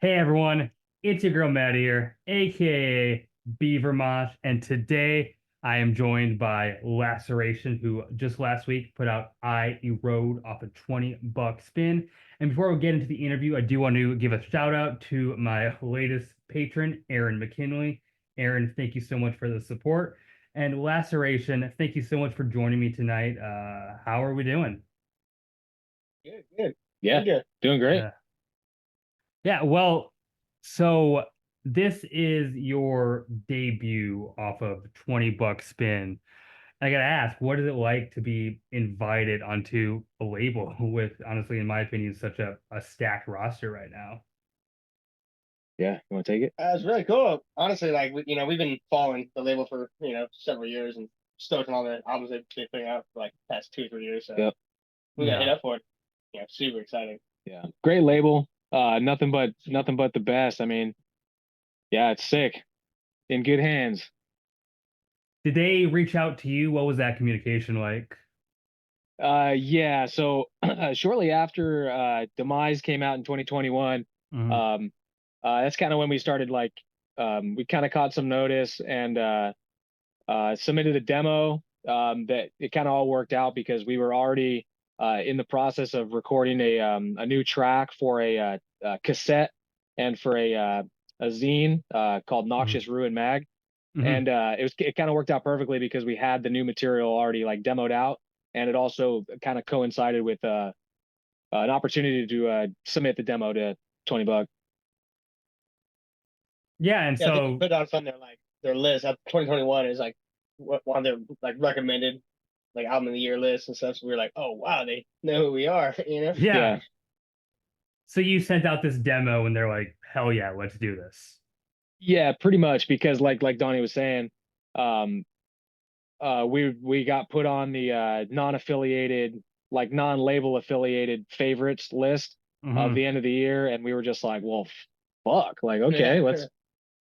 Hey everyone, it's your girl Maddie here, aka Beavermont, and today I am joined by Laceration, who just last week put out I Erode off a $20 spin. And before we get into the interview, I do want to give a shout out to my latest patron, Aaron McKinley. Aaron, thank you so much for the support. And Laceration, thank you so much for joining me tonight. How are we doing? Good, good. Yeah, Doing good. doing great. Yeah. Yeah, well, so this is your debut off of $20 spin. I gotta ask, what is it like to be invited onto a label with, honestly, in my opinion, such a stacked roster right now? Yeah, you want to take it? It's really cool. Honestly, we've been following the label for several years and stoked on all the albums they've been putting out for like the past 2 or 3 years. So Yep. we got hit Yeah. up for it. Yeah, super exciting. Yeah. Great label. Nothing but the best. I mean, yeah, it's sick. In good hands. Did they reach out to you? What was that communication like? Yeah, so shortly after Demise came out in 2021, Mhm. um that's kind of when we started we kind of caught some notice and submitted a demo. That it kind of all worked out because we were already in the process of recording a new track for a cassette and for a zine called Mhm. Noxious Ruin Mag. Mhm. And it kind of worked out perfectly because we had the new material already like demoed out, and it also kind of coincided with an opportunity to submit the demo to $20. Yeah, and Yeah, I think they so put on from their list. 2021 is like one of their like recommended like album of the year list and stuff. So we were like, oh wow, they know who we are, you know? yeah, Yeah, so you sent out this demo and they're like, hell yeah, let's do this. yeah, pretty much because like Donnie was saying, um, we got put on the non-affiliated, like non-label affiliated favorites list of Hmm. the end of the year, and we were just like, well, fuck, like Yeah. okay,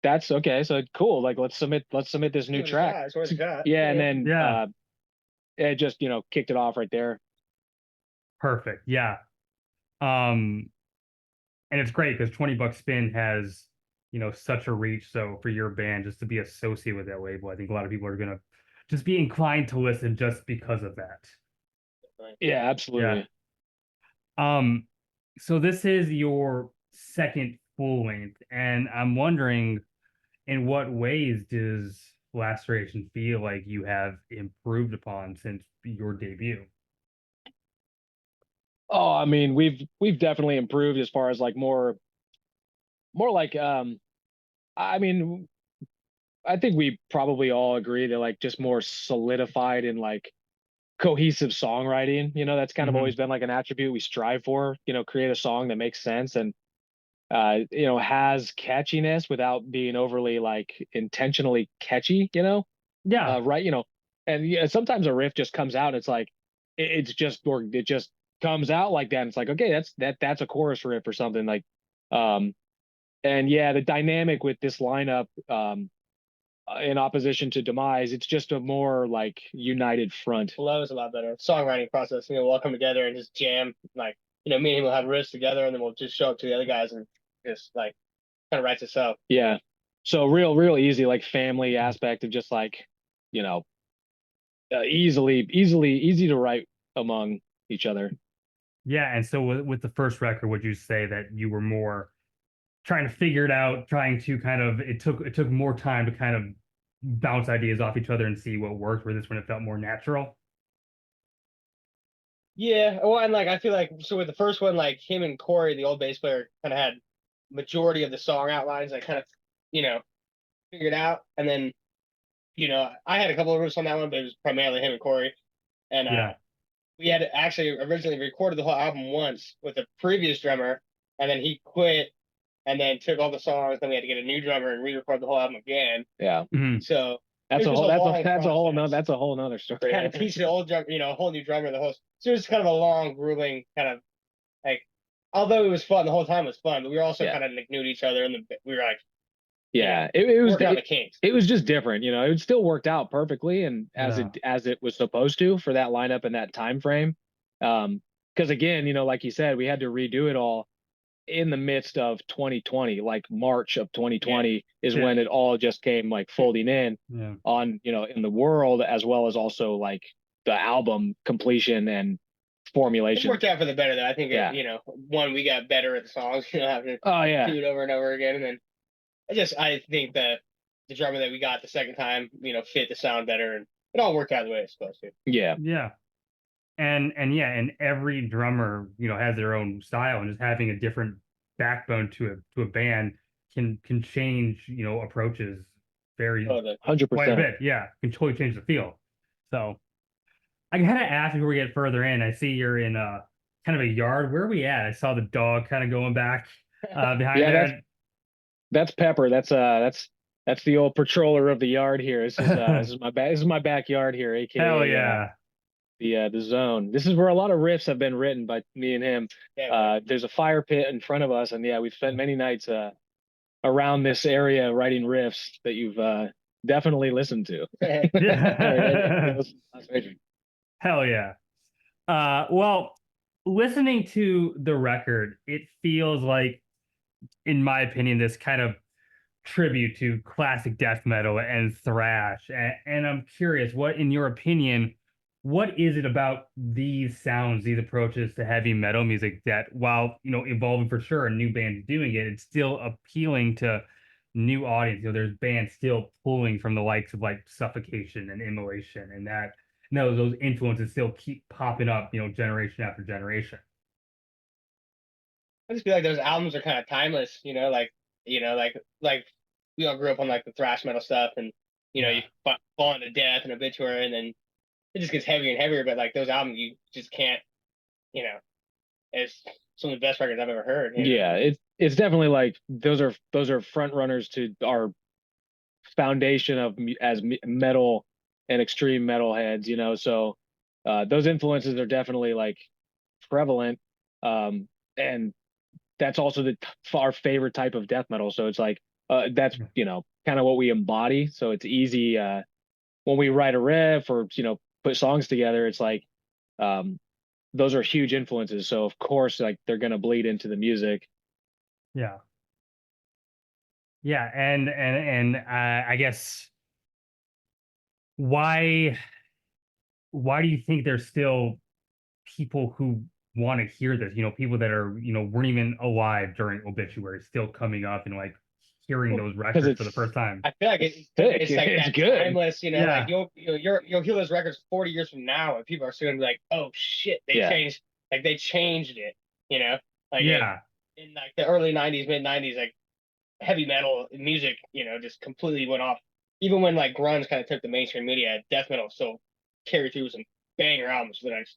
that's okay, so cool, like let's submit this new Give it a track. shot. It's worth a shot. Yeah, and Yeah. then Yeah. it just kicked it off right there. Perfect. Yeah. Um, and it's great because $20 spin has, such a reach. So for your band just to be associated with that label, I think a lot of people are gonna just be inclined to listen just because of that. Right. Yeah, Yeah. absolutely. Um, so this is your second full length, and I'm wondering in what ways does Laceration feel like you have improved upon since your debut? Oh, I mean, we've definitely improved as far as like more like I mean, I think we probably all agree that like just more solidified in like cohesive songwriting. That's kind of always Hmm. been like an attribute we strive for. Create a song that makes sense and has catchiness without being overly like intentionally catchy. Yeah. Right? And yeah, sometimes a riff just comes out. And it's like it just comes out like that. And it's like okay, that's a chorus riff or something like. Um, and yeah, the dynamic with this lineup, in opposition to Demise, it's just a more like united front. Flow is a lot better. Songwriting process, we'll all come together and just jam. Me and him will have riffs together, and then we'll just show up to the other guys and just like kind of writes itself. Yeah. So real easy, like family aspect of just like, you know, easy to write among each other. Yeah, and so with the first record, would you say that you were more trying to figure it out, trying to kind of it took more time to kind of bounce ideas off each other and see what worked, where this one it felt more natural? Yeah, well, and I feel like so with the first one, like him and Corey, the old bass player, kind of had majority of the song outlines. I kind of, you know, figured out, and then I had a couple of riffs on that one, but it was primarily him and Corey, and Yeah. we had actually originally recorded the whole album once with a previous drummer, and then he quit, and then took all the songs. Then we had to get a new drummer and re-record the whole album again. Yeah. Hmm. So it That's was a just whole a long process. that's a whole nother story. Kind of teach the old drum, a whole new drummer, the whole. So it was kind of a long, grueling kind of like. Although it was fun, the whole time was fun, but we were also Yeah. kind of like new to each other, and we were like, Yeah. It was working out the kinks. it was just different, it still worked out perfectly and Yeah. as it was supposed to for that lineup and that time frame. Because again, like you said, we had to redo it all. in the midst of 2020, like March of 2020 is Yeah. when it all just came like folding in Yeah. on, in the world, as well as also like the album completion and It formulation. worked out for the better, though. I think, Yeah. one, we got better at the songs, having to Oh yeah. do it over and over again. And then I think that the drummer that we got the second time, fit the sound better, and it all worked out the way it's supposed to. Yeah. Yeah. And every drummer, has their own style, and just having a different backbone to a band can change, approaches very Oh, the, quite a 100%. bit. Yeah, can totally change the feel. So I kind of ask before we get further in. I see you're in kind of a yard. Where are we at? I saw the dog kind of going back behind Yeah, there. that's Pepper. That's the old patroller of the yard here. This is my backyard here, aka Hell yeah. The zone. This is where a lot of riffs have been written by me and him. yeah, There's a fire pit in front of us, and yeah, we've spent many nights around this area writing riffs that you've definitely listened to. Yeah. Hell yeah. Well, listening to the record, it feels like, in my opinion, this kind of tribute to classic death metal and thrash. And I'm curious, in your opinion, what is it about these sounds, these approaches to heavy metal music that, while evolving for sure and new bands doing it, it's still appealing to new audience? There's bands still pulling from the likes of like Suffocation and Immolation, and that those influences still keep popping up, generation after generation. I just feel like those albums are kind of timeless, like we all grew up on like the thrash metal stuff, and you fall into Death and Obituary, and then it just gets heavier and heavier. But like those albums, you just can't, it's some of the best records I've ever heard. Yeah, it's definitely like those are front runners to our foundation of as metal and extreme metal heads, so those influences are definitely like prevalent, and that's also our favorite type of death metal. So it's like that's kind of what we embody. So it's easy when we write a riff or put songs together. It's like those are huge influences. So of course, like they're gonna bleed into the music. Yeah. Yeah, and I guess why do you think there's still people who want to hear this? People that are weren't even alive during Obituary still coming up and like hearing those records for the first time. I feel like it's like it's that good. timeless, like you'll hear those records 40 years from now, and people are still gonna be like, oh shit, they changed, like they changed it, like in like the early 90s, mid 90s, like heavy metal music, just completely went off. Even when like grunge kind of took the mainstream media, death metal still carried through some banger albums for the next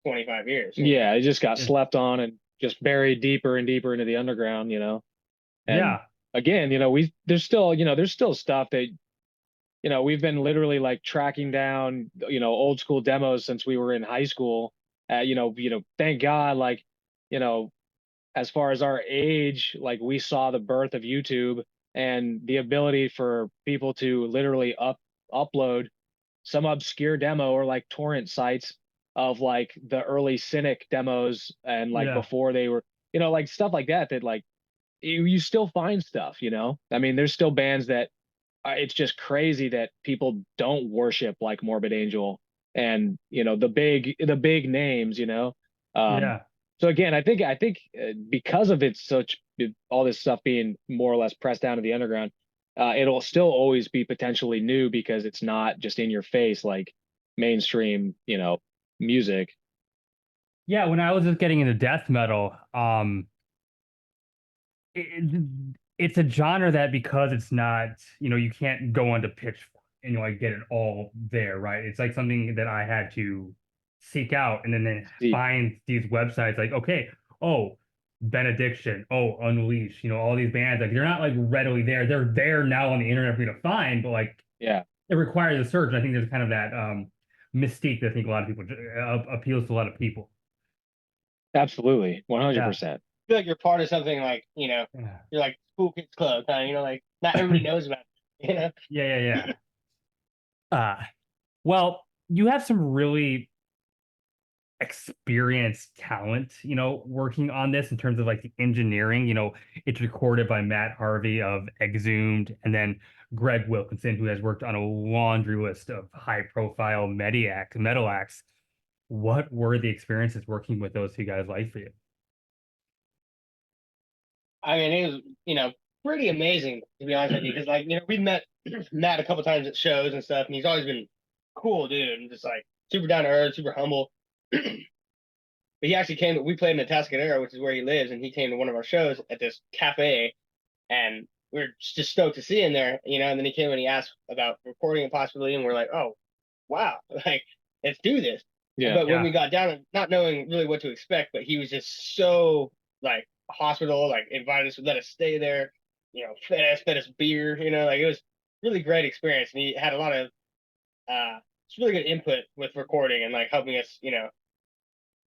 25 years. Yeah, it just got slept on and just buried deeper and deeper into the underground, And again, there's still stuff that, we've been literally like tracking down, old school demos since we were in high school. Thank God, like, as far as our age, like we saw the birth of YouTube and the ability for people to literally upload some obscure demo or like torrent sites of like the early Cynic demos, and like before they were, like stuff like that like you still find stuff, I mean, there's still bands that it's just crazy that people don't worship like Morbid Angel and the big names, So again, I think because of all this stuff being more or less pressed down to the underground, it'll still always be potentially new because it's not just in your face like mainstream, music. Yeah, when I was just getting into death metal, it's a genre that, because it's not, you can't go onto Pitchfork and like get it all there, right? It's like something that I had to seek out and then find these websites like, okay, oh, Benediction, oh, Unleash, all these bands, like they're not like readily there. They're there now on the internet for you to find, but like it requires a search. And I think there's kind of that mystique that I think a lot of people appeals to a lot of people. Absolutely, 100%. I feel like you're part of something like, you're like Cool Kids Club, kind of, like not everybody knows about it, Yeah. Well, you have some really experienced talent, working on this in terms of like the engineering. It's recorded by Matt Harvey of Exhumed, and then Greg Wilkinson, who has worked on a laundry list of high-profile metal acts. What were the experiences working with those two guys like for you? I mean, it was, pretty amazing, to be honest with you, because like, we met Matt a couple times at shows and stuff, and he's always been cool, dude, and just like super down to earth, super humble. But he actually came we played in the Tascadero, which is where he lives, and he came to one of our shows at this cafe, and we were just stoked to see him there, and then he came and he asked about recording a possibility, and we're like, oh, wow, like, let's do this. Yeah. But when we got down and not knowing really what to expect, but he was just so like hospital, like invited us, let us stay there, fed us beer, like it was really great experience. And he had a lot of it's really good input with recording and like helping us,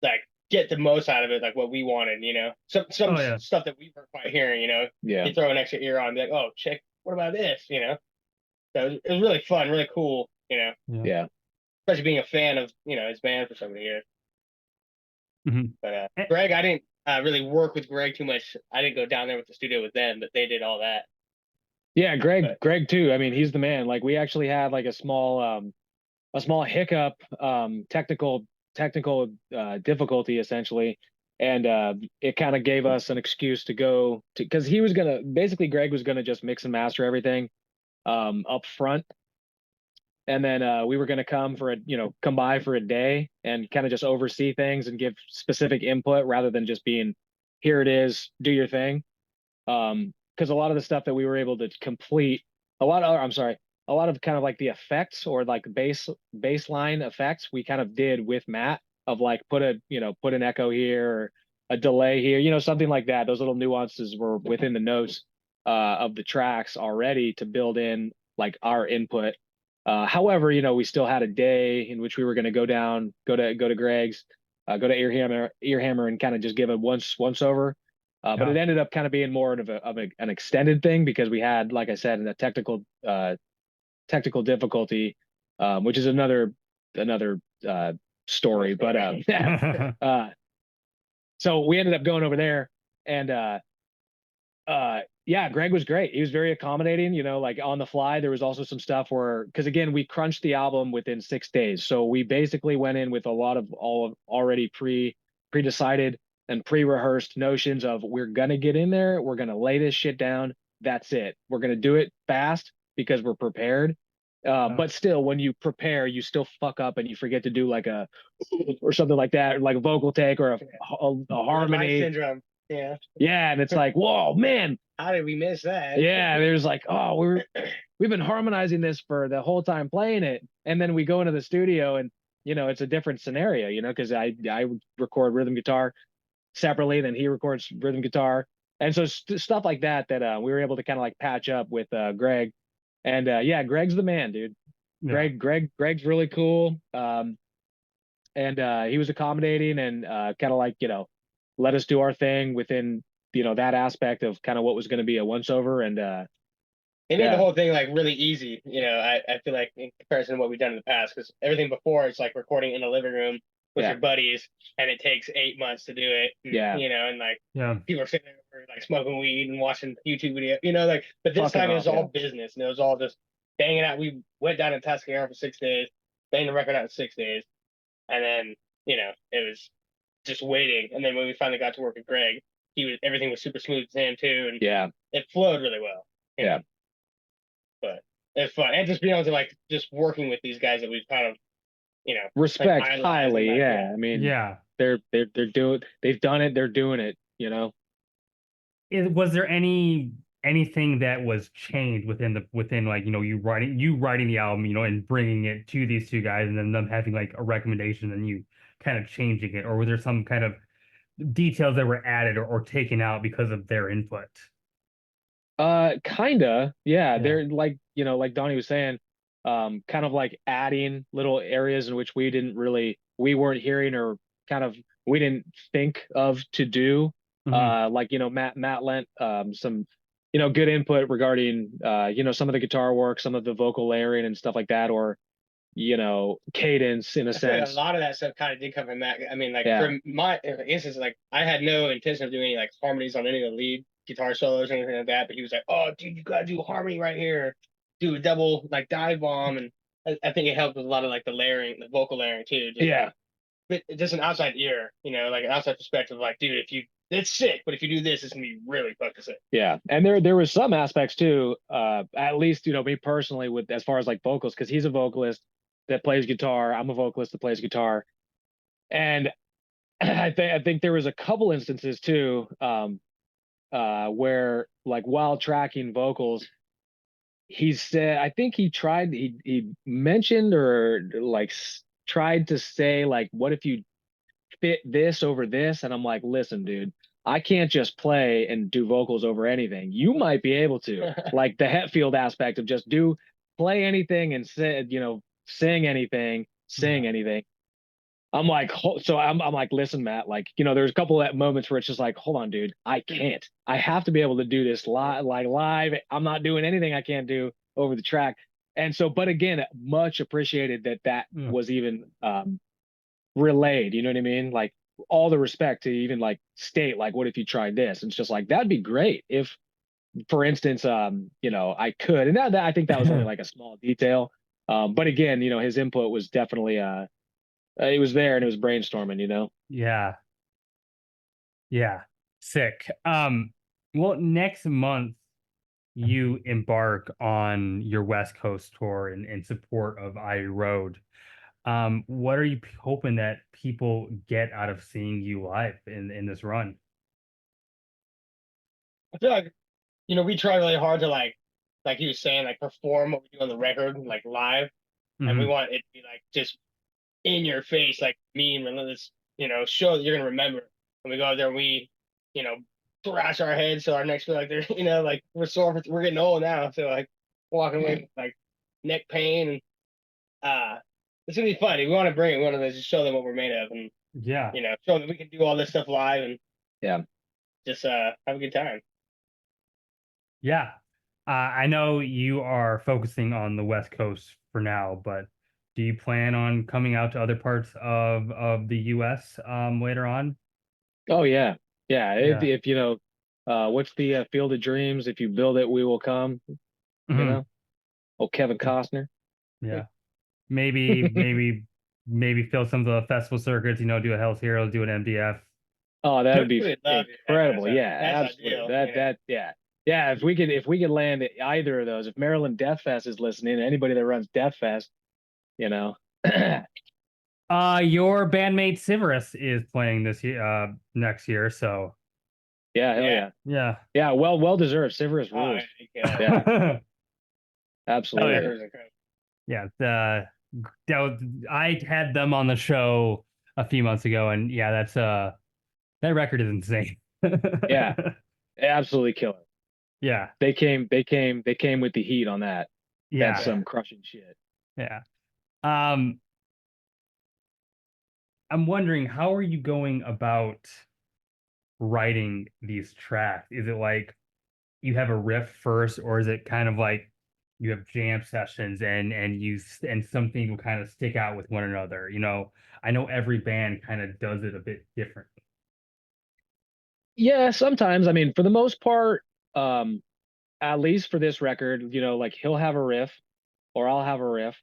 like get the most out of it, like what we wanted, some stuff that we weren't quite hearing, Yeah. you throw an extra ear on and be like, oh, check, what about this, so it was really fun, really cool, Yeah. especially being a fan of his band for so many years. Mm-hmm. But Greg, I didn't really work with Greg too much. I didn't go down there with the studio with them, but they did all that. Yeah, Greg too. I mean, he's the man. Like we actually had like a small hiccup, technical difficulty essentially, and it kind of gave us an excuse to go to, because Greg was gonna just mix and master everything up front, and then we were gonna come by for a day and kind of just oversee things and give specific input rather than just being, here it is, do your thing. Because a lot of the stuff that we were able to complete, a lot of kind of like the effects or like baseline effects we kind of did with Matt, of like put an echo here or a delay here, something like that. Those little nuances were within the notes of the tracks already to build in like our input. However, we still had a day in which we were going to go to Greg's, go to Earhammer and kind of just give a once over. But it ended up kind of being more of an extended thing because we had, like I said, a technical difficulty, which is another story. But so we ended up going over there, and yeah, Greg was great. He was very accommodating, like on the fly. There was also some stuff where, because again, we crunched the album within 6 days, so we basically went in with a lot of already pre-decided and pre-rehearsed notions of, we're gonna get in there, we're gonna lay this shit down, that's it, we're gonna do it fast because we're prepared. But still, when you prepare, you still fuck up and you forget to do like a or something like that, like a vocal take or a harmony syndrome. Yeah, and it's like, whoa, man, how did we miss that? Yeah, there's like, oh, we've been harmonizing this for the whole time playing it, and then we go into the studio and it's a different scenario, because I record rhythm guitar separately, then he records rhythm guitar, and so stuff like that we were able to kind of like patch up with Greg, and yeah, Greg's the man, dude. Yeah. Greg's really cool, and he was accommodating and kind of like let us do our thing within that aspect of kind of what was going to be a once over, and it made the whole thing like really easy. I feel like in comparison to what we've done in the past, because everything before it's like recording in the living room with your buddies, and it takes 8 months to do it. And like people are sitting there like smoking weed and watching YouTube video. Like, but this time it was all business, and it was all just banging out. We went down to Tascadero for 6 days, banged the record out in 6 days, and then it was just waiting. And then when we finally got to work with Greg, everything was super smooth with him too, and it flowed really well. Yeah. But it's fun, and just being able to like just working with these guys that we've kind of respect like, highly. I mean, they've done it, they're doing it. Was there anything that was changed within like you writing the album, and bringing it to these two guys, and then them having like a recommendation and you kind of changing it, or were there some kind of details that were added or taken out because of their input? Kinda, yeah. They're like, like Donnie was saying, kind of like adding little areas in which we weren't hearing, or kind of we didn't think of to do. Like Matt lent some good input regarding some of the guitar work, some of the vocal layering and stuff like that, or cadence in a I feel like a sense. lot of that stuff kind of did come from Matt. I mean, like Yeah. for my instance, like I had no intention of doing any like harmonies on any of the lead guitar solos or anything like that. But he was like, "Oh, dude, you gotta do a harmony right here. Do a double like dive bomb," and I think it helped with a lot of like the layering, the vocal layering too. Just Yeah. like, but just an outside ear, like an outside perspective. Like, dude, if you it's sick, but if you do this, it's gonna be really fucking sick. Yeah. And there was some aspects too, at least, me personally, with as far as like vocals, because he's a vocalist that plays guitar. I'm a vocalist that plays guitar. And I think there was a couple instances too, where like while tracking vocals, he said, I think he mentioned or like tried to say like, what if you fit this over this? And I'm like, listen, dude, I can't just play and do vocals over anything. You might be able to, like the Hetfield aspect of just play anything and say, sing anything, sing anything. I'm like, so I'm like, listen, Matt, like, there's a couple of moments where it's just like, hold on, dude, I can't. I have to be able to do this live. I'm not doing anything I can't do over the track. And so, but again, much appreciated that was even relayed. You know what I mean? Like all the respect to even like state, like, what if you tried this? And it's just like, that'd be great if, for instance, I could. And that I think that was only like a small detail. But again, his input was definitely it was there and it was brainstorming. Yeah. Yeah. Sick. Well, next month you embark on your West Coast tour in support of Erode. What are you hoping that people get out of seeing you live in this run? I feel like we try really hard to like he was saying, like perform what we do on the record, like live, and we Mhm. want it to be like just in your face, like mean, relentless, show that you're gonna remember. When we go out there, we, you know, thrash our heads so our necks feel like they're, like we're sore. We're getting old now, so like walking away with like neck pain, and it's gonna be fun. We want to bring it. We want to just show them what we're made of, and Yeah. show them we can do all this stuff live and Yeah. just have a good time. Yeah. I know you are focusing on the West Coast for now, but do you plan on coming out to other parts of the US later on? Oh yeah. Yeah. If, Yeah. if what's the Field of Dreams? If you build it, we will come. You Mhm. know, oh Kevin Costner. Yeah. Maybe fill some of the festival circuits, do a Hell's Heroes, do an MDF. Oh, that would be Really love it. incredible. Yeah, That's absolutely. ideal. Yeah. If we could land at either of those, if Maryland Death Fest is listening, anybody that runs Death Fest, you know. Your bandmate Severus is playing this year, next year, so Yeah, hell Yeah. yeah. yeah. Yeah, well deserved. Severus Oh, rules. yeah. Yeah, absolutely. Records incredible. Yeah, I had them on the show a few months ago, and yeah, that record is insane. Yeah, absolutely killer. Yeah, They came with the heat on that. That's yeah, some crushing shit. yeah. Um, I'm wondering, how are you going about writing these tracks? Is it like you have a riff first, or is it kind of like you have jam sessions and some things will kind of stick out with one another? I know every band kind of does it a bit differently. Yeah, sometimes. I mean, for the most part, at least for this record, like he'll have a riff or I'll have a riff,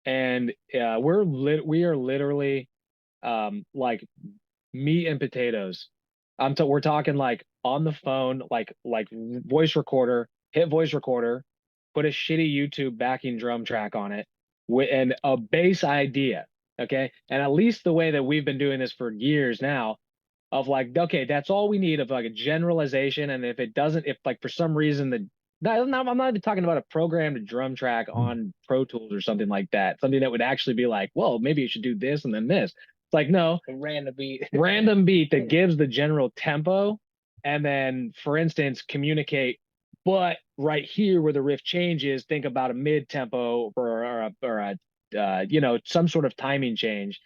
and we are literally like meat and potatoes. We're talking like on the phone, like voice recorder, hit voice recorder, put a shitty YouTube backing drum track on it, and a bass idea. Okay, and at least the way that we've been doing this for years now, of like, okay, that's all we need of like a generalization, and if it doesn't, if like for some reason I'm not even talking about a programmed drum track on Pro Tools or something like that, something that would actually be like, well, maybe you should do this and then this. It's like, no, A random beat. random beat that gives the general tempo, and then, for instance, communicate. But right here where the riff changes, think about a mid tempo or some sort of timing change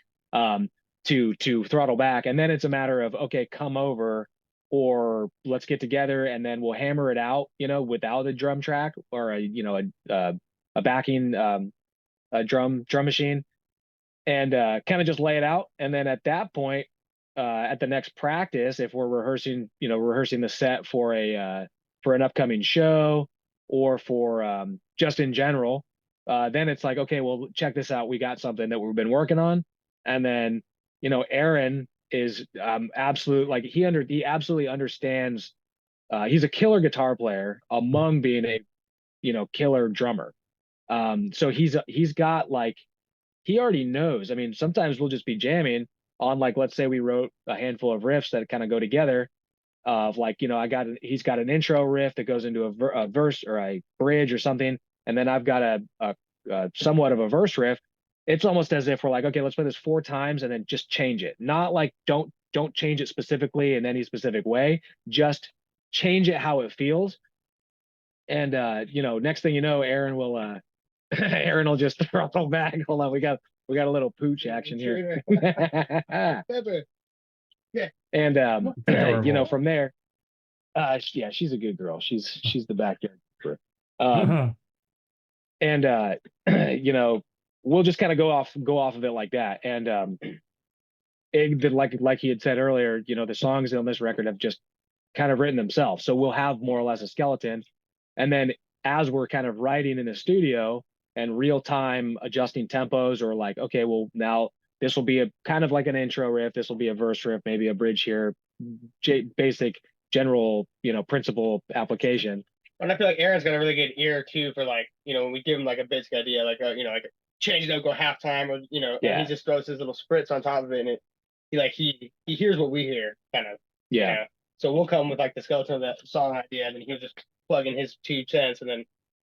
to throttle back, and then it's a matter of, okay, come over or let's get together and then we'll hammer it out, without a drum track or a backing drum machine, and kind of just lay it out. And then at that point, at the next practice, if we're rehearsing the set for an upcoming show, or for just in general, then it's like, okay, well, check this out. We got something that we've been working on. And then, Aaron is absolute, he absolutely understands. He's a killer guitar player among being a, killer drummer. So he's got like, he already knows. I mean, sometimes we'll just be jamming on, like, let's say we wrote a handful of riffs that kind of go together, of like, he's got an intro riff that goes into a verse or a bridge or something, and then I've got a somewhat of a verse riff. It's almost as if we're like, okay, let's play this 4 times and then just change it. Not like don't change it specifically in any specific way, just change it how it feels. And next thing you know, Aaron will Aaron will just throttle back. Hold on, we got a little pooch action here. Yeah. And from there, yeah, she's a good girl. She's the backyard keeper. And we'll just kind of go off of it like that. And like he had said earlier, the songs on this record have just kind of written themselves. So we'll have more or less a skeleton. And then as we're kind of writing in the studio and real time adjusting tempos, or like, okay, well, now this will be a kind of like an intro riff. This will be a verse riff, maybe a bridge here, basic general, principle application. And I feel like Aaron's got a really good ear too for, like, when we give him like a basic idea, like like change it up, go halftime, or and he just throws his little spritz on top of it, and he hears what we hear, kind of. Yeah. So we'll come with like the skeleton of that song idea, and then he'll just plug in his 2 cents, and then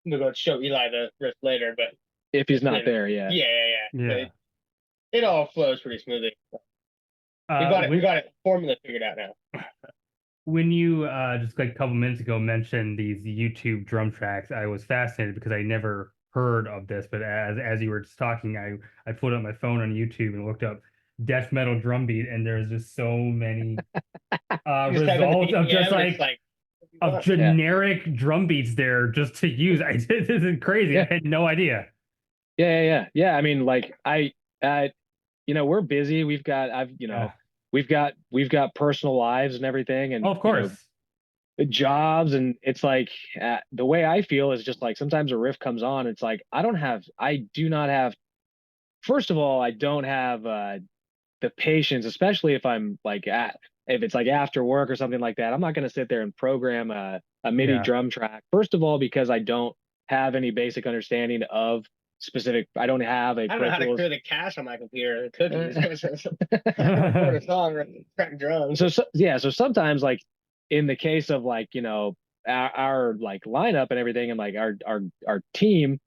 we'll go show Eli the riff later. But if he's not there, yeah. It all flows pretty smoothly. We got it formula figured out now. When you just like a couple minutes ago mentioned these YouTube drum tracks, I was fascinated because I never heard of this. But as you were just talking, I pulled up my phone on YouTube and looked up death metal drum beat, and there's just so many results of just of generic drum beats there just to use. This is crazy. Yeah. I had no idea. Yeah. I mean, like we're busy. We've got we've got personal lives and everything, and of course, jobs, and it's like the way I feel is just like sometimes a riff comes on. It's like I do not have. First of all, I don't have the patience, especially if I'm like if it's like after work or something like that. I'm not going to sit there and program a MIDI drum track. First of all, because I don't have any basic understanding of specific. I don't have a. I don't know how to clear the cache on my computer. Cookies. Record a song or track drums. So sometimes, like in the case of like our like lineup and everything, and like our team,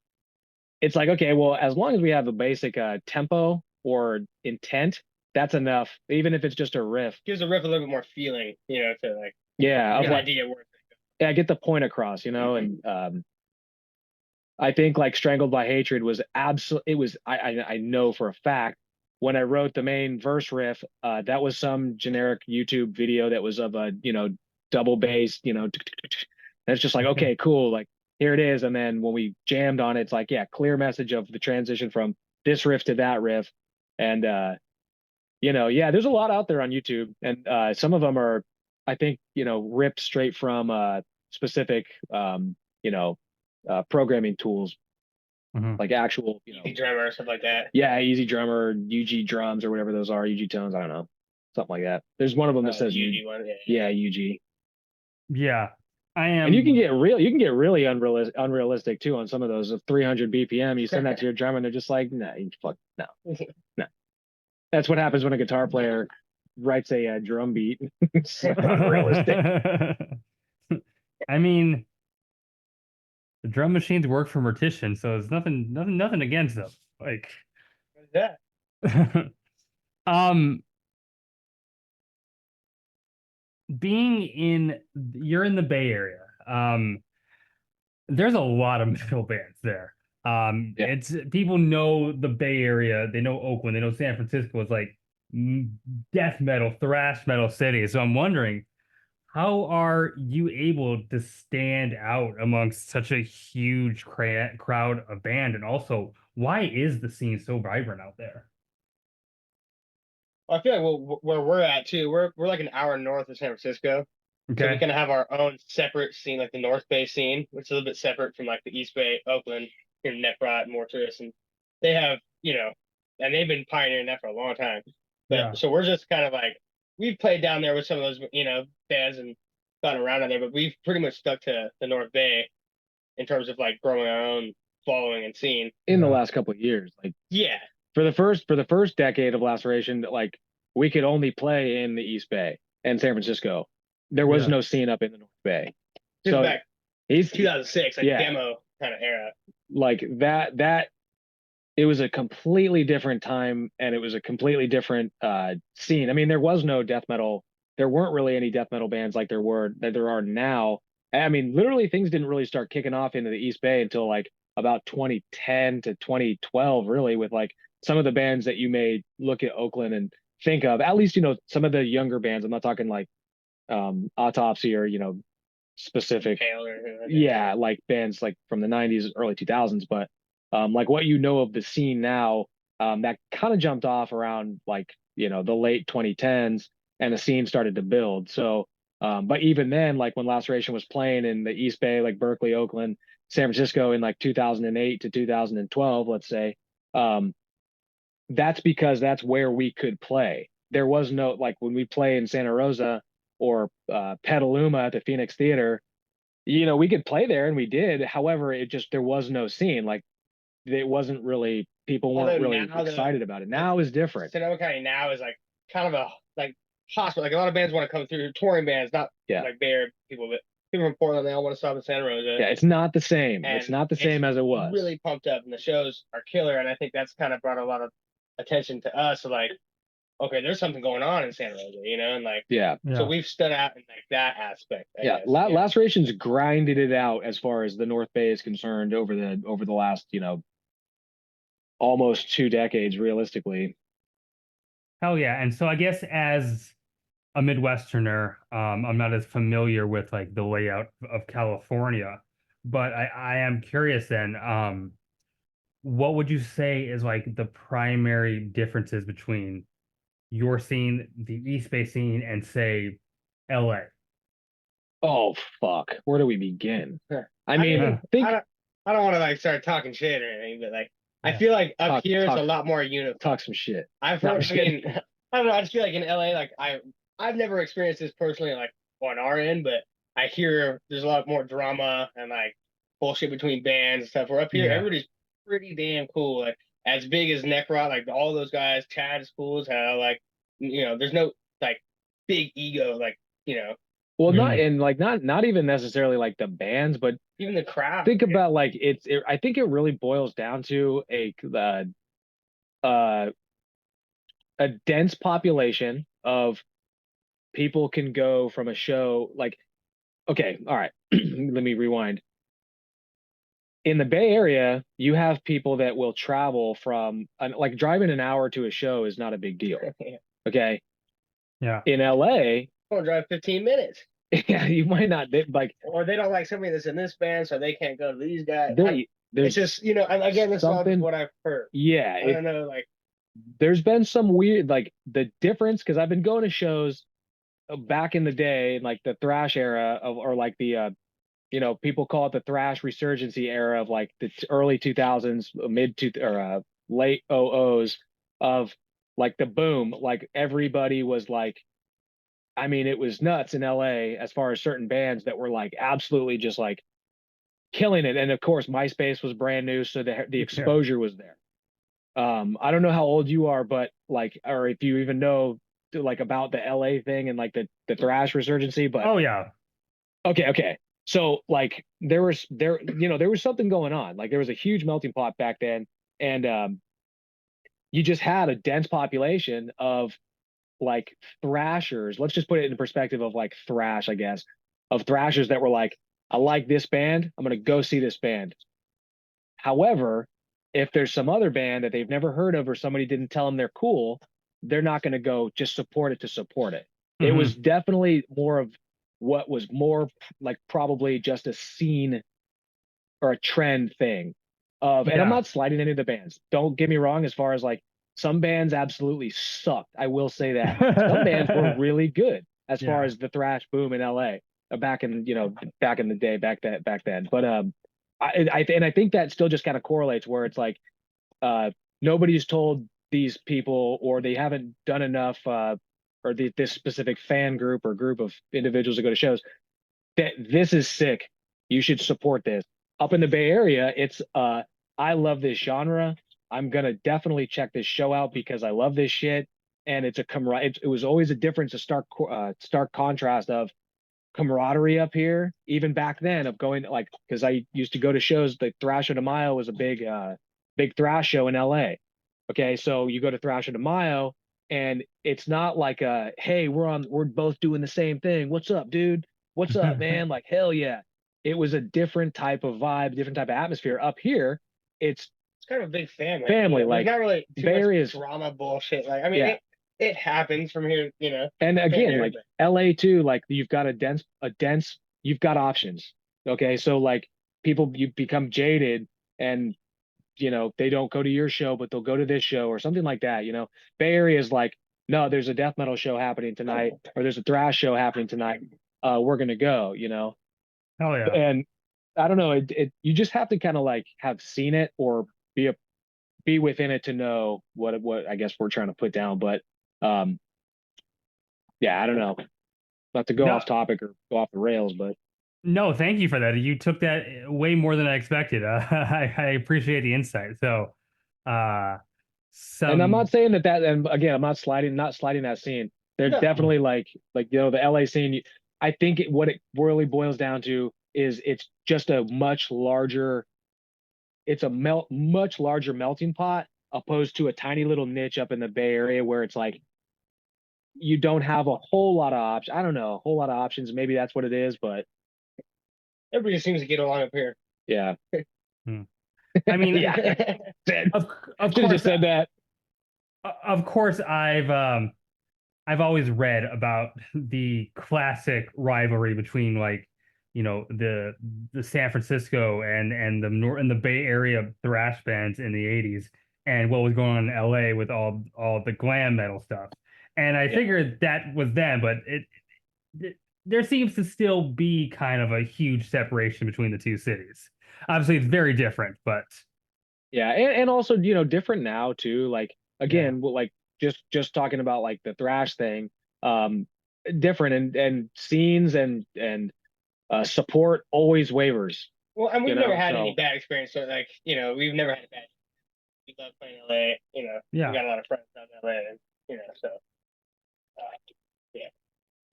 it's like, okay, well, as long as we have a basic tempo or intent, that's enough. Even if it's just a riff, gives a riff a little bit more feeling, to like idea work. Yeah, get the point across, and I think like Strangled by Hatred was absolutely. It was I know for a fact when I wrote the main verse riff, that was some generic YouTube video that was of a double bass, that's just like, okay, cool, like here it is. And then when we jammed on it, it's like, yeah, clear message of the transition from this riff to that riff. And there's a lot out there on YouTube, and some of them are, I think, ripped straight from specific programming tools, like actual Easy Drummer or stuff like that. Yeah, Easy Drummer, UG drums or whatever those are, UG tones, I don't know, something like that. There's one of them that says UG one. Yeah, UG. Yeah, I am. And you can get really unrealistic too on some of those. Of 300 BPM, you send that to your drummer, and they're just like, no. That's what happens when a guitar player writes a drum beat. It's unrealistic. I mean, the drum machines work for morticians, so it's nothing against them. Like, yeah. You're in the Bay Area. There's a lot of metal bands there. It's people know the Bay Area, they know Oakland, they know San Francisco is like death metal, thrash metal city. So I'm wondering, how are you able to stand out amongst such a huge crowd of band? And also, Why is the scene so vibrant out there? I feel like where we're at too, we're like an hour north of San Francisco, so we Okay. kind of have our own separate scene, like the North Bay scene, which is a little bit separate from like the East Bay, Oakland, here in Neprot, and more tourists, and they have, and they've been pioneering that for a long time. Yeah. But so we're just kind of like we've played down there with some of those, bands and gone around down there, but we've pretty much stuck to the North Bay in terms of like growing our own following and scene. In the Yeah. last couple of years. Like Yeah, for the first decade of Laceration, like we could only play in the East Bay and San Francisco. There was Yeah. no scene up in the North Bay. just So back he's 2006, like Yeah. demo kind of era. like that it was a completely different time, and it was a completely different scene. I mean, there was no death metal. There weren't really any death metal bands like there are now. I mean, literally things didn't really start kicking off into the East Bay until like about 2010 to 2012, really, with like some of the bands that you may look at Oakland and think of, at least, some of the younger bands. I'm not talking like Autopsy or, specific, Pale or anything like that. yeah, like bands like from the 90s, early 2000s, but like what of the scene now, that kind of jumped off around like, the late 2010s, and the scene started to build. So but even then, like when Laceration was playing in the East Bay, like Berkeley, Oakland, San Francisco in like 2008 to 2012, let's say, that's because that's where we could play. There was no, like when we play in Santa Rosa or Petaluma at the Phoenix Theater, we could play there, and we did. However, there was no scene. Like it wasn't really, people weren't Although really now excited about it. Now is different. Sonoma County now is like kind of a like hospital. Like a lot of bands want to come through, touring bands, not Yeah. like Bay Area people, but people from Portland, they all want to stop in Santa Rosa. Yeah, it's not the same. And It's not the same as it was. Really pumped up, and the shows are killer. And I think that's kind of brought a lot of attention to us. So like, okay, there's something going on in Santa Rosa, and like, Yeah. so we've stood out in like that aspect. I Yeah. guess. Laceration's grinded it out as far as the North Bay is concerned over the last, almost 2 decades, realistically. Hell yeah. And so I guess as a Midwesterner, I'm not as familiar with like the layout of California, but I am curious then, what would you say is like the primary differences between your scene, the East Bay scene, and say LA? Oh fuck. Where do we begin? I mean, mean, think I don't want to like start talking shit or anything, but like I Yeah. feel like up here it's a lot more uniform. talk some shit. I've No, I'm heard. just I mean, I don't know. I just feel like in LA, like I've never experienced this personally, like on our end, but I hear there's a lot more drama and like bullshit between bands and stuff. Where up here, Yeah. everybody's pretty damn cool. Like as big as Necrot, like all those guys. Chad is cool as hell. Like there's no like big ego. Like Well, not even necessarily like the bands, but even the crowd. think about like I think it really boils down to a dense population of people can go from a show like, okay, all right, let me rewind. In the Bay Area, you have people that will travel from like driving an hour to a show is not a big deal. Okay. Yeah. In LA, Go drive 15 minutes. yeah, you might not like, or they don't like somebody that's in this band, so they can't go to these guys. There's it's just and again, this is all something- what I've heard. yeah, I don't know, like there's been some weird, like the difference, because I've been going to shows back in the day, like the thrash era or like the people call it the thrash resurgency era of like the early 2000s, late 00s, of like the boom. Like everybody was like, I mean, it was nuts in LA as far as certain bands that were like absolutely just like killing it. And of course, MySpace was brand new, so the exposure was there. I don't know how old you are, but like, or if you even know like about the LA thing and like the thrash resurgency, but Oh yeah. Okay. So like there was something going on. Like there was a huge melting pot back then, and you just had a dense population of like thrashers. Let's just put it in perspective of like thrash, I guess, of thrashers that were like, I like this band, I'm gonna go see this band. However, if there's some other band that they've never heard of or somebody didn't tell them they're cool, they're not going to go just support it to support it. Mm-hmm. It was definitely more of what was more like probably just a scene or a trend thing. and I'm Yeah. not slighting any of the bands. Don't get me wrong. As far as like some bands absolutely sucked. I will say that some bands were really good as far Yeah. as the thrash boom in LA back in, back in the day, back then. But I think that still just kind of correlates where it's like nobody's told these people, or they haven't done enough, or this specific fan group or group of individuals that go to shows, that this is sick. You should support this. Up in the Bay Area, it's I love this genre. I'm gonna definitely check this show out because I love this shit. And it's a it was always a difference, a stark contrast of camaraderie up here, even back then, of going like, because I used to go to shows. The Thrasher de Mayo was a big thrash show in LA. Okay, so you go to Thrasher de Mayo, and it's not like hey, we're both doing the same thing. What's up, dude? What's up, man? Like, hell yeah. It was a different type of vibe, different type of atmosphere. Up here, it's kind of a big family. family, There's like not really too Bay much Area's drama bullshit. Like, I mean, yeah. it happens from here, And again, like but LA too, like you've got you've got options. Okay. So like you become jaded, and they don't go to your show, but they'll go to this show or something like that. Bay Area is like, no, there's a death metal show happening tonight, or there's a thrash show happening tonight. We're gonna go, Hell yeah. And I don't know, you just have to kind of like have seen it, or be within it to know what I guess we're trying to put down. But yeah, I don't know. Not to go No, off topic or go off the rails, but no, thank you for that. You took that way more than I expected. I appreciate the insight. So, uh, and I'm not some saying that, and again, I'm not sliding that scene. They're no. definitely like the LA scene. I think what it really boils down to is it's just a much larger, it's a much larger melting pot, opposed to a tiny little niche up in the Bay Area where it's like you don't have a whole lot of options. I don't know, a whole lot of options. Maybe that's what it is, but Everybody seems to get along up here. yeah. I mean, Yeah. of Should have course, just said that. of course, I've always read about the classic rivalry between like, the San Francisco and the Bay Area thrash bands in the 80s, and what was going on in LA with all the glam metal stuff. And I figured that was them, but there seems to still be kind of a huge separation between the two cities. Obviously, it's very different, but Yeah, and also different now too. Like again, like just talking about like the thrash thing, different, and scenes and support always wavers. Well, and we've never had so any bad experience. So, like, we've never had a bad. We love playing LA. We yeah. got a lot of friends out in LA, and so yeah,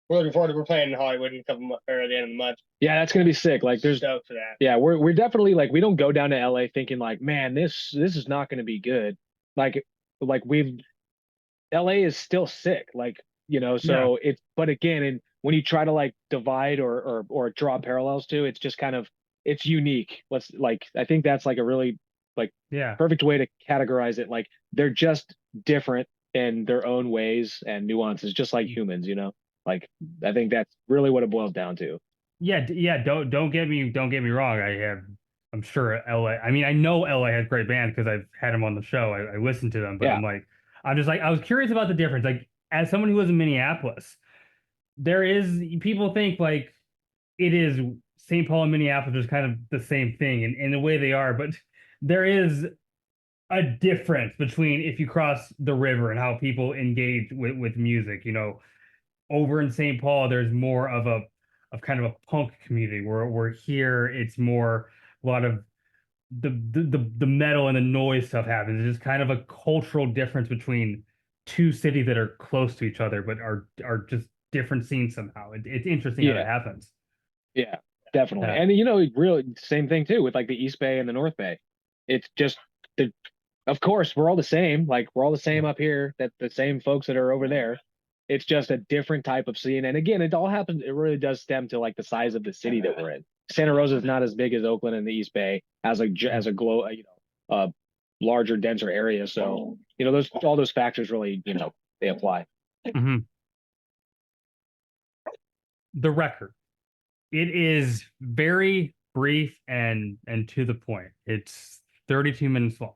we're looking forward to we're playing in Hollywood in a couple or at the end of the month. yeah, that's gonna be sick. Like there's Stoked for that. yeah, we're definitely like, we don't go down to LA thinking like, man, this is not gonna be good. Like we've LA is still sick. Like, so it's, but again, and when you try to like divide or draw parallels to, it's just kind of, it's unique. Let's like, I think that's like a really like perfect way to categorize it. Like they're just different in their own ways and nuances, just like humans, like I think that's really what it boils down to. Yeah. Don't get me wrong. I'm sure LA. I mean, I know LA has great bands because I've had them on the show. I listened to them, but Yeah. I'm just like, I was curious about the difference. Like, as someone who lives in Minneapolis, people think like it is St. Paul and Minneapolis is kind of the same thing in the way they are, but there is a difference between if you cross the river and how people engage with music. Over in St. Paul, there's more of kind of a punk community where here it's more a lot of the metal and the noise stuff happens. It's just kind of a cultural difference between two cities that are close to each other but are just different scenes somehow. It's interesting how that happens. Yeah, definitely. And really same thing too with like the East Bay and the North Bay. It's just of course we're all the same. Like we're all the same up here, that the same folks that are over there. It's just a different type of scene. And again, it all happens. It really does stem to like the size of the city that we're in. Santa Rosa is not as big as Oakland and the East Bay as a larger, denser area. So all those factors really they apply. Mm-hmm. The record, it is very brief and to the point. It's 32 minutes long.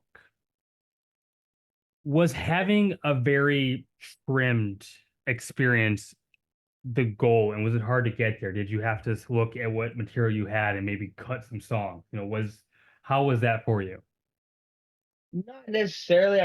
Was having a very trimmed experience the goal, and was it hard to get there? Did you have to look at what material you had and maybe cut some songs? How was that for you? Not necessarily.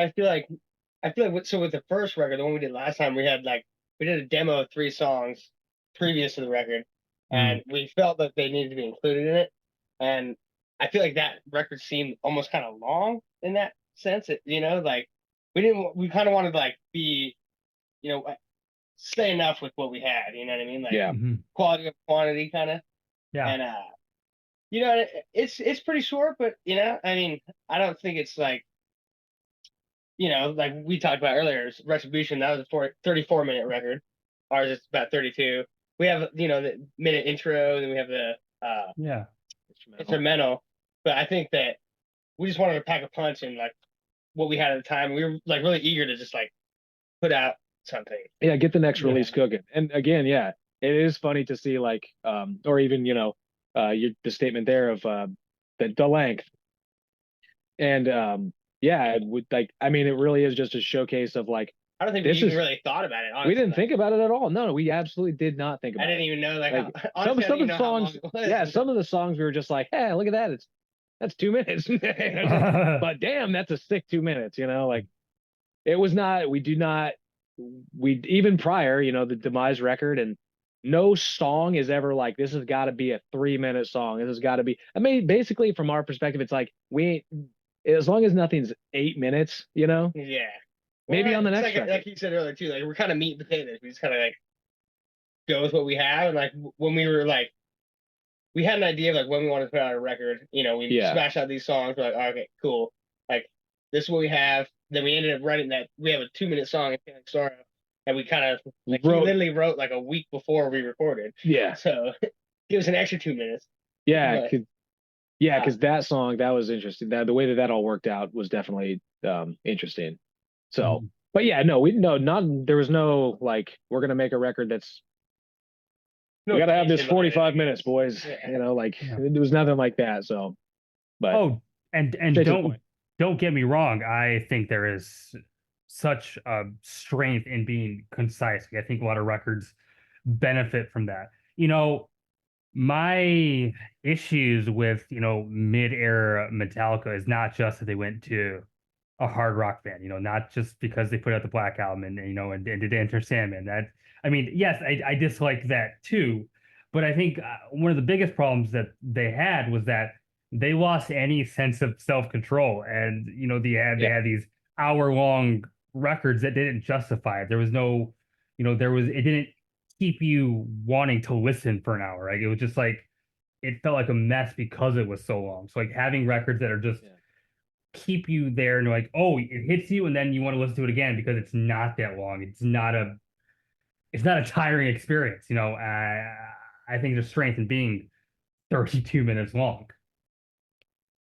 So with the first record, the one we did last time, we did a demo of 3 songs previous to the record, and we felt that they needed to be included in it. And I feel like that record seemed almost kind of long in that sense. We kind of wanted to be, stay enough with what we had. You know what I mean? Yeah. Quality of quantity kind of. Yeah. And it's pretty short, but I don't think it's like we talked about earlier, Retribution, that was a 34-minute record. Ours is about 32. We have, the minute intro, then we have the instrumental. But I think that we just wanted to pack a punch in what we had at the time. We were really eager to just put out something. Yeah, get the next release cooking. And again, yeah, it is funny to see or even, the statement there of the length. And it really is just a showcase of I don't think we even really thought about it. Honestly. We didn't think about it at all. No, we absolutely did not think about it. I didn't even know honestly, some of the songs. Yeah, some of the songs we were just like, hey, look at that. That's 2 minutes. But damn, that's a sick 2 minutes. It was not. We even prior, the Demise record, and no song is ever this has got to be a 3-minute song. This has got to be. I mean, basically, from our perspective, it's as long as nothing's 8 minutes, Yeah. Maybe on the next record. Like you said earlier too, we're kind of meat and potatoes. We just kind of go with what we have, and when we were we had an idea of when we wanted to put out a record. We smashed out these songs. We're oh, okay, cool. This is what we have. Then we ended up writing that. We have a 2-minute song in Panic Sorrow, and we kind of he literally wrote a week before we recorded. Yeah. So give us an extra 2 minutes. Yeah. Because that song, that was interesting. The way that all worked out was definitely interesting. So, but yeah, there was no we're gonna make a record that's we gotta have this 45 minutes, boys. Yeah. There was nothing like that. So, but and don't get me wrong. I think there is such a strength in being concise. I think a lot of records benefit from that. My issues with mid-era Metallica is not just that they went to a hard rock band, not just because they put out the Black Album and did Enter Sandman. Yes, I dislike that too, but I think one of the biggest problems that they had was that they lost any sense of self-control, and they had these hour-long records that didn't justify it. There was no, it didn't keep you wanting to listen for an hour. It was just it felt like a mess because it was so long. So having records that are just keep you there and oh, it hits you and then you want to listen to it again because it's not that long. It's not a tiring experience. I think there's strength in being 32 minutes long.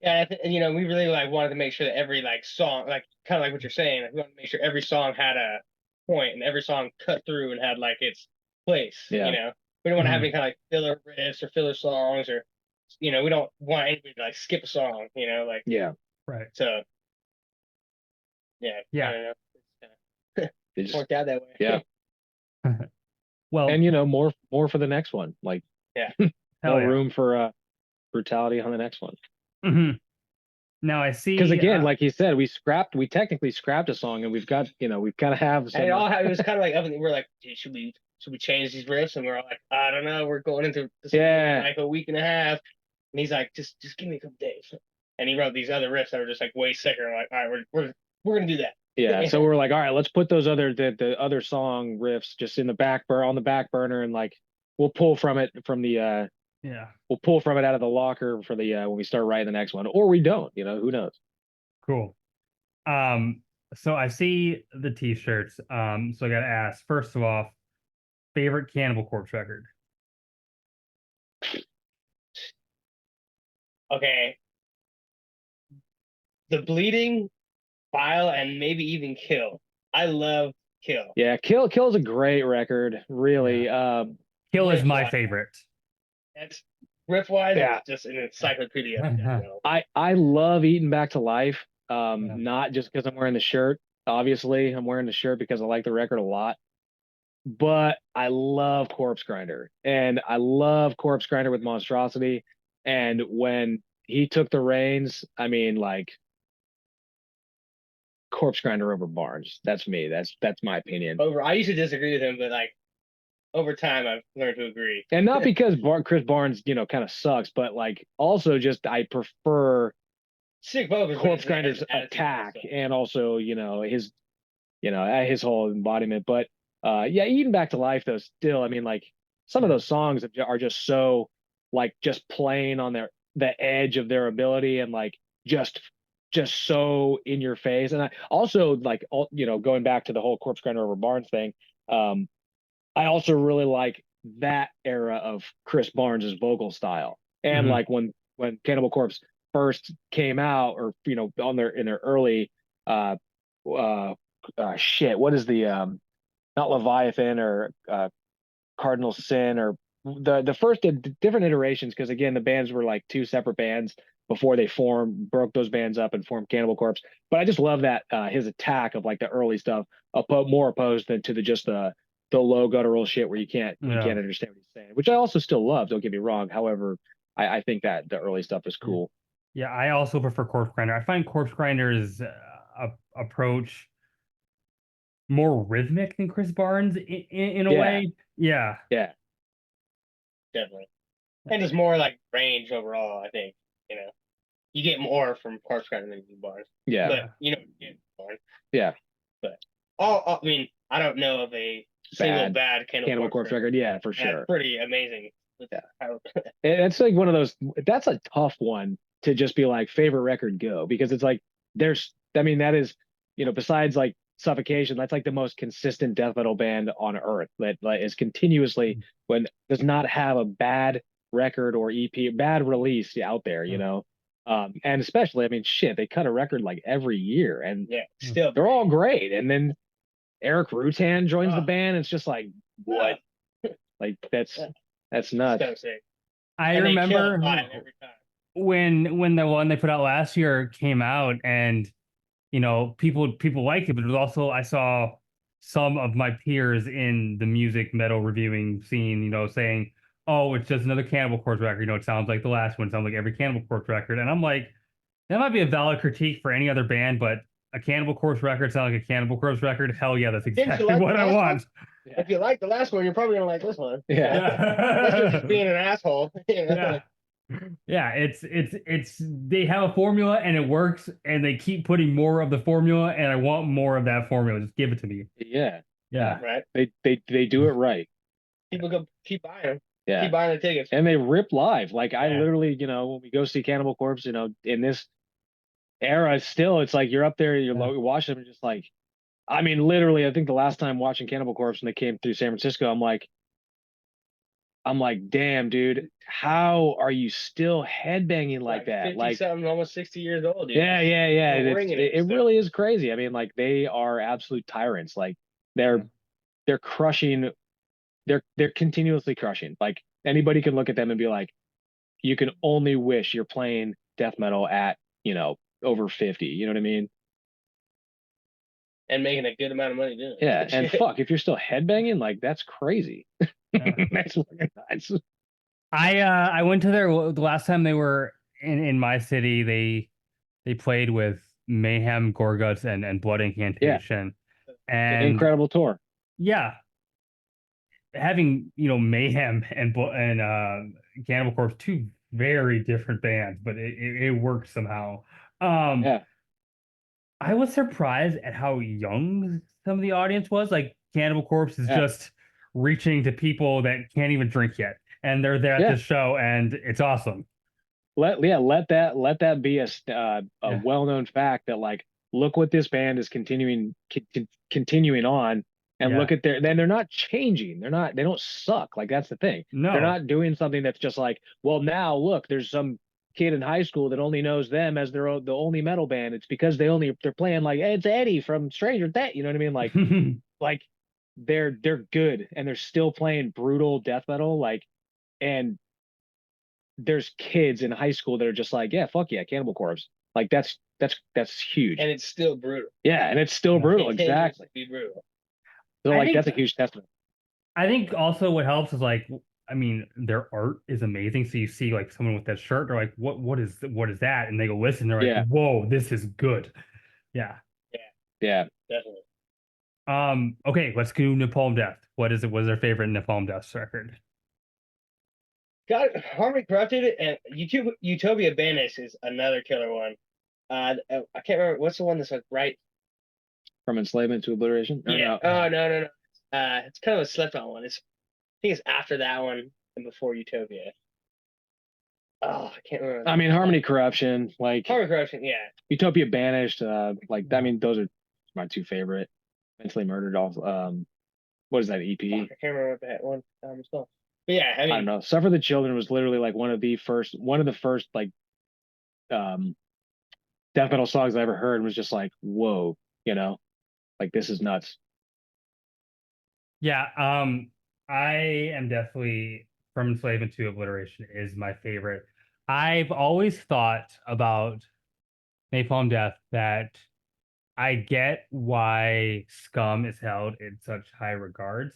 Yeah, we really wanted to make sure that every song, kind of what you're saying, we wanted to make sure every song had a point and every song cut through and had its place. Yeah. We don't want to have any kind of filler riffs or filler songs, or we don't want anybody to skip a song. Yeah. Right. So, yeah. Yeah. I don't know. It just worked out that way. Yeah. Well, and more for the next one. No room for brutality on the next one. Mm-hmm. Now I see, because again, like you said, we technically scrapped a song, and we've got we've got to have some. And it was kind of we're dude, should we change these riffs? And we're all I don't know, we're going into this a week and a half, and he's just give me a couple days. And he wrote these other riffs that were just way sicker. All right, we're gonna do that. Yeah. So we're all right, let's put those the other song riffs just in the back burner, and we'll pull from it we'll pull from it out of the locker for the when we start writing the next one, or we don't. Who knows? Cool. So I see the t-shirts. So I gotta ask, first of all, favorite Cannibal Corpse record? Okay. The Bleeding, File, and maybe even Kill. I love Kill. Yeah, Kill's a great record, really. Kill is my favorite. riff wise, Yeah. it's just an encyclopedia. Of death metal. I love Eating Back to Life. Yeah. Not just because I'm wearing the shirt. Obviously, I'm wearing the shirt because I like the record a lot. But I love Corpse Grinder, and I love Corpse Grinder with Monstrosity. And when he took the reins, I mean, like, Corpse Grinder over Barnes. That's me. That's my opinion. I used to disagree with him, but like over time, I've learned to agree. And not because Chris Barnes, kind of sucks, but like also just I prefer Sick vocals, Corpse Grinder's attack and also his whole embodiment. But yeah, Eating Back to Life though, still, I mean, like some of those songs are just so like just playing on the edge of their ability and like just so in your face. And I also like going back to the whole Corpse Grinder over Barnes thing. I also really like that era of Chris Barnes's vocal style. And like when Cannibal Corpse first came out, or in their early shit, what is the not Leviathan or Cardinal Sin, or the first different iterations, because again the bands were like two separate bands before they broke those bands up and formed Cannibal Corpse. But I just love that his attack of like the early stuff more opposed than to the low guttural shit where you can't understand what he's saying, which I also still love, don't get me wrong. However, I think that the early stuff is cool. Yeah, I also prefer Corpse Grinder. I find Corpse Grinder's approach more rhythmic than Chris Barnes in a way. Yeah. Yeah. Definitely. And just more like range overall, I think. You get more from Corpse Grinder than you do Barnes. Yeah. But you get Barnes. Yeah. But I mean, I don't know of a single bad Cannibal Corpse record. Yeah, for sure. That's pretty amazing. Yeah. It's like one of those, that's a tough one to just be like favorite record go, because it's like that is, besides like Suffocation, that's like the most consistent death metal band on earth that like is continuously does not have a bad record or EP, bad release out there, and especially, I mean, shit, they cut a record like every year, and still they're all great. And then Eric Rutan joins the band. It's just like, what? Like that's nuts. So sick. I remember when the one they put out last year came out, and people liked it, but it was also, I saw some of my peers in the music metal reviewing scene, saying, "Oh, it's just another Cannibal Corpse record. It sounds like the last one. It sounds like every Cannibal Corpse record." And I'm like, that might be a valid critique for any other band, but a Cannibal Corpse record sounds like a Cannibal Corpse record. Hell yeah, that's exactly what I want. Yeah. If you like the last one, you're probably gonna like this one. Yeah. That's just being an asshole. Yeah. Yeah, it's they have a formula and it works, and they keep putting more of the formula, and I want more of that formula. Just give it to me. Yeah. Right. They do it right. People go keep buying them. Yeah. Keep buying the tickets. And they rip live. Like I literally, when we go see Cannibal Corpse, in this era, still, it's like you're up there, you're watching them, and just like, I mean, literally, I think the last time watching Cannibal Corpse when they came through San Francisco, I'm like, damn, dude, how are you still headbanging like that? 50 like something, almost 60 years old, dude. Yeah. It really is crazy. I mean, like they are absolute tyrants. Like they're crushing. They're continuously crushing. Like anybody can look at them and be like, you can only wish you're playing death metal at over 50. You know what I mean? And making a good amount of money doing it. Yeah, and fuck, if you're still headbanging, like that's crazy. That's fucking nuts. I went to the last time they were in my city. They played with Mayhem, Gorguts, and Blood Incantation. And incredible tour. Yeah, having Mayhem and Cannibal Corpse, two very different bands, but it worked somehow. I was surprised at how young some of the audience was. Like Cannibal Corpse is just reaching to people that can't even drink yet, and they're there at this show, and it's awesome. Let that be a well-known fact that like, look what this band is continuing on, and look at then they're not changing. They don't suck. Like that's the thing. No, they're not doing something that's just like, well, now look, there's some kid in high school that only knows them as the only metal band. It's because they're playing like, hey, it's Eddie from Stranger Things. You know what I mean? Like, like they're good, and they're still playing brutal death metal. Like, and there's kids in high school that are just like, yeah, fuck yeah, Cannibal Corpse. Like that's huge. And it's still brutal. Yeah, and it's still brutal. It continues Exactly. to be brutal. So I like think- that's a huge testament. I think also what helps is like, I mean, their art is amazing. So you see like someone with that shirt, they're like, what is that? And they go listen, they're like, Yeah. whoa, this is good. Yeah. Yeah. Definitely. Okay, let's do Napalm Death. What is it? What is their favorite Napalm Death record? Got Harmony Corrupted and Utopia Banished is another killer one. I can't remember what's the one that's like right. From Enslavement to Obliteration? Or Yeah. no? Oh no. It's kind of a slept on one. I think it's after that one and before Utopia. Oh, I can't remember. I mean, Harmony Corruption, like Harmony Corruption, yeah. Utopia Banished, like I mean, those are my two favorite. Mentally Murdered, also. What is that EP? Fuck, I can't remember what that one was called. But yeah, I I mean, don't know. Suffer the Children was literally like one of the first like death metal songs I ever heard, and was just like, whoa, like this is nuts. Yeah, I am definitely From Enslavement to Obliteration is my favorite. I've always thought about Napalm Death that I get why Scum is held in such high regards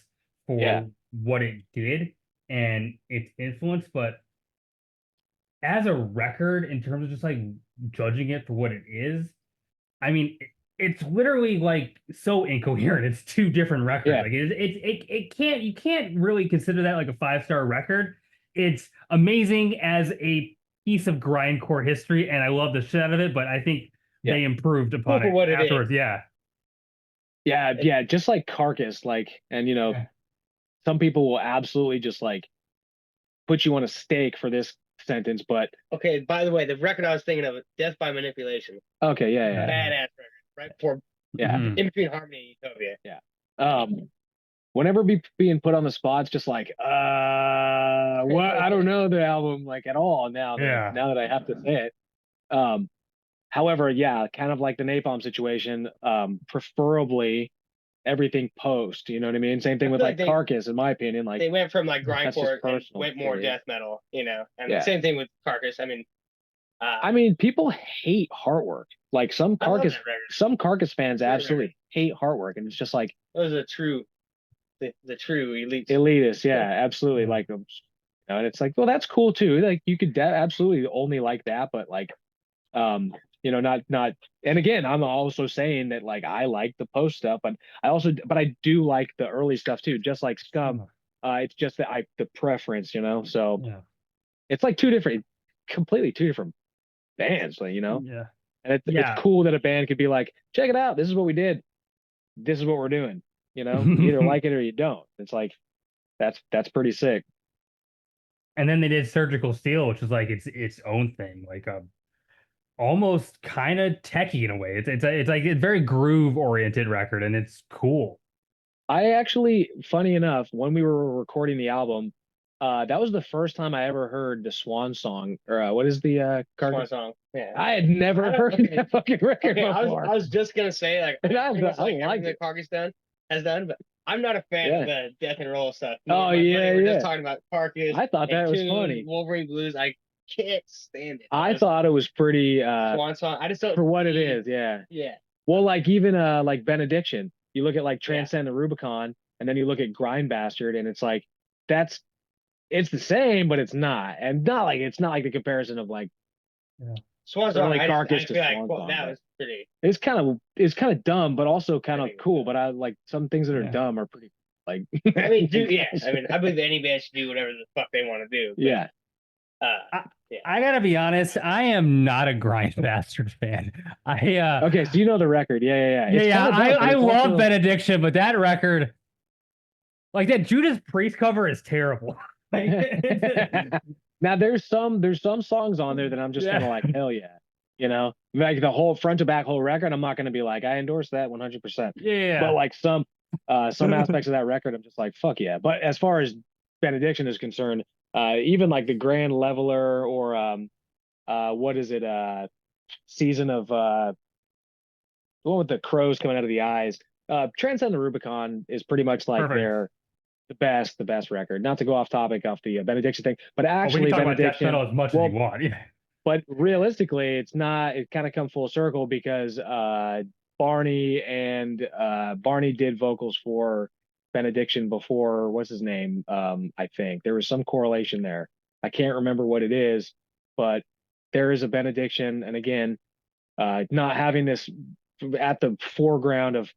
for what it did and its influence, but as a record, in terms of just like judging it for what it is, I mean, it's literally like so incoherent. It's two different records. Yeah. Like it can't, you can't really consider that like a 5-star record. It's amazing as a piece of grindcore history, and I love the shit out of it. But I think they improved upon for what it it afterwards. is. Yeah, just like Carcass, like, and some people will absolutely just like put you on a stake for this sentence, but okay. By the way, the record I was thinking of, Death by Manipulation. okay, yeah. Badass record, right before in between Harmony and Utopia. Whenever being put on the spot, it's just like, what? I don't know the album like at all now. Now that I have to say it. However, yeah, kind of like the Napalm situation, preferably everything post, you know what I mean? Same thing with like Carcass, in my opinion. Like they went from like grindcore and personal went more for you. death metal, and the same thing with Carcass. I mean, people hate Heartwork. Like some Carcass fans absolutely hate Heartwork, and it's just like those are the true elitist. Yeah, absolutely. Like them, and it's like, well, that's cool too. Like you could absolutely only like that, but like, not. And again, I'm also saying that like I like the post stuff, but I do like the early stuff too. Just like Scum, it's just that the preference, So it's like completely two different bands, like, Yeah. And it's cool that a band could be like, check it out, this is what we did, this is what we're doing, you either like it or you don't. It's like that's pretty sick. And then they did Surgical Steel, which is like its own thing, like almost kind of techy in a way. It's like a very groove oriented record, and it's cool. I actually, funny enough, when we were recording the album, that was the first time I ever heard the Swan Song, or what is the Swan Song? Yeah, I had never heard that fucking record before. I was just gonna say like I like that Carcass has done, but I'm not a fan of the death and roll stuff. We're just talking about Carcass. I thought that was funny. Wolverine Blues, I can't stand it. I thought it was pretty Swan Song. I just don't for what it is. Yeah. Well, like even like Benediction, you look at like Transcend the Rubicon, and then you look at Grind Bastard, and it's like it's the same, but it's not, and it's not like the comparison of like Swan Song. Carcass to Swan Song. That was pretty. It's kind of dumb, but also kind of cool. But I like some things that are dumb are pretty like. I mean, I believe any band should do whatever the fuck they want to do. But, I gotta be honest, I am not a Grind Bastard fan. Okay, so you know the record. Yeah. I love Benediction, but that record, like that Judas Priest cover, is terrible. Now there's some songs on there that I'm just kind of like, hell yeah, like the whole front to back whole record. I'm not going to be like, I endorse that 100%. Yeah, but like some aspects of that record, I'm just like, fuck yeah. But as far as Benediction is concerned, even like the Grand Leveler or what is it? Season of the one with the crows coming out of the eyes. Transcend the Rubicon is pretty much like the best record. Not to go off topic off the benediction thing, but Oh, we can actually talk about death benediction. metal as much as you want. Yeah. But realistically, it's not. It kind of come full circle because Barney did vocals for benediction before. What's his name? I think there was some correlation there. I can't remember what it is, but there is a benediction. And again, not having this at the foreground of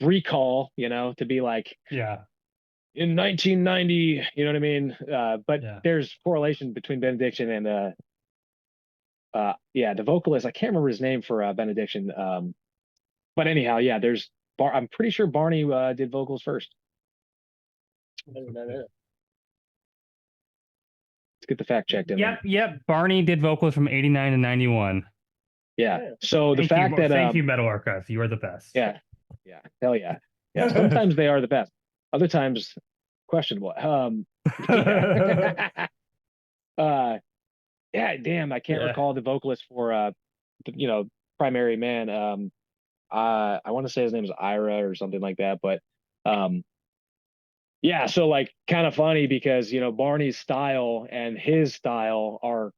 recall, to be like, Yeah. in 1990, you know what I mean? But Yeah. there's correlation between benediction and the vocalist. I can't remember his name for benediction. But anyhow, yeah, I'm pretty sure Barney did vocals first. Let's get the fact checked in there. Yep. Barney did vocals from 89 to 91. Yeah. So the fact that thank you, Metal Archive. You are the best. Yeah. Hell yeah. Yeah. Sometimes they are the best. Other times questionable. Yeah, damn, I can't recall the vocalist for Primary Man. I want to say his name is Ira or something like that, but yeah, so like kind of funny because Barney's style and his style are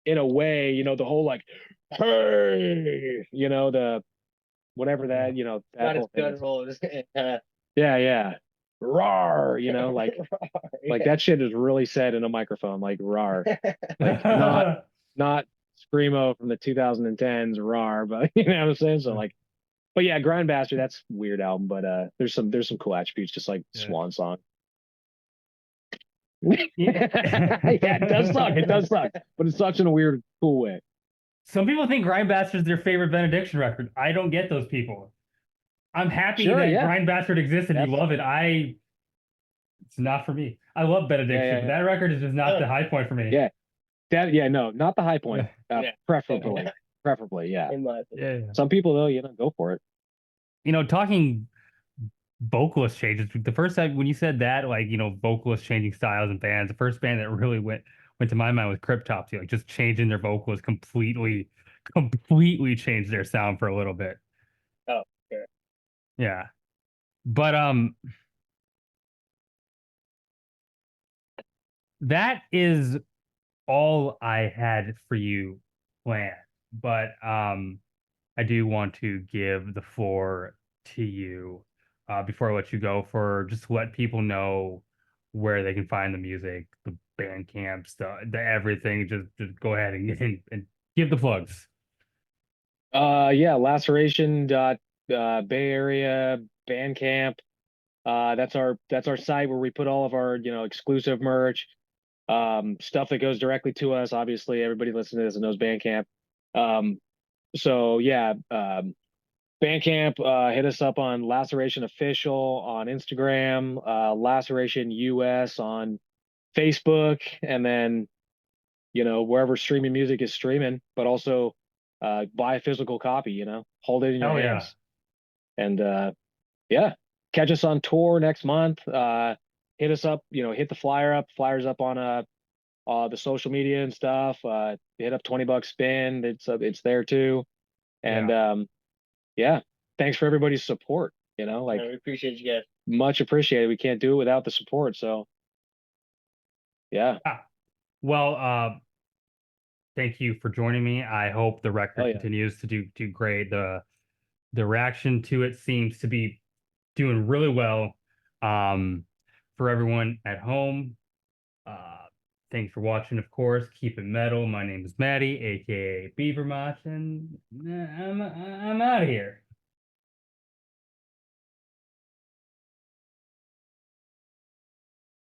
in a way, the whole like, hey, the whatever that, that whole thing is. Yeah. Rawr, like like that shit is really said in a microphone, like rawr. Like not screamo from the 2010s rawr, but you know what I'm saying? So like, but yeah, Grindbastard, that's a weird album, but there's some cool attributes, just like Swan Song. Yeah, it does suck, but it sucks in a weird, cool way. Some people think Grindbastard is their favorite benediction record. I don't get those people. I'm happy that Grindbastard exists and you love it. It's not for me. I love benediction, but that record is just not the high point for me. No, not the high point. Preferably, yeah. Some people though, go for it. Talking vocalist changes. The first time when you said that, like, vocalist changing styles and bands, the first band that really went to my mind was Cryptopsy, like just changing their vocals completely changed their sound for a little bit. Oh, sure. Yeah. But that is all I had for you planned. But I do want to give the floor to you before I let you go, for just to let people know where they can find the music, the band camps, the everything. Just go ahead and give the plugs. Laceration Bay Area Bandcamp. That's our site where we put all of our exclusive merch, stuff that goes directly to us. Obviously, everybody listening to this knows Bandcamp. Bandcamp, hit us up on Laceration Official on Instagram, Laceration US on Facebook, and then wherever streaming music is streaming, but also buy a physical copy, hold it in your hands. And catch us on tour next month. Hit us up, hit the flyers up on the social media and stuff. Hit up $20 spin. It's there too. And thanks for everybody's support. We appreciate you guys. Much appreciated. We can't do it without the support. So well, thank you for joining me. I hope the record continues to do great. The reaction to it seems to be doing really well. For everyone at home, thanks for watching, of course. Keep it metal. My name is Maddie, aka Beavermoth, and I'm out of here.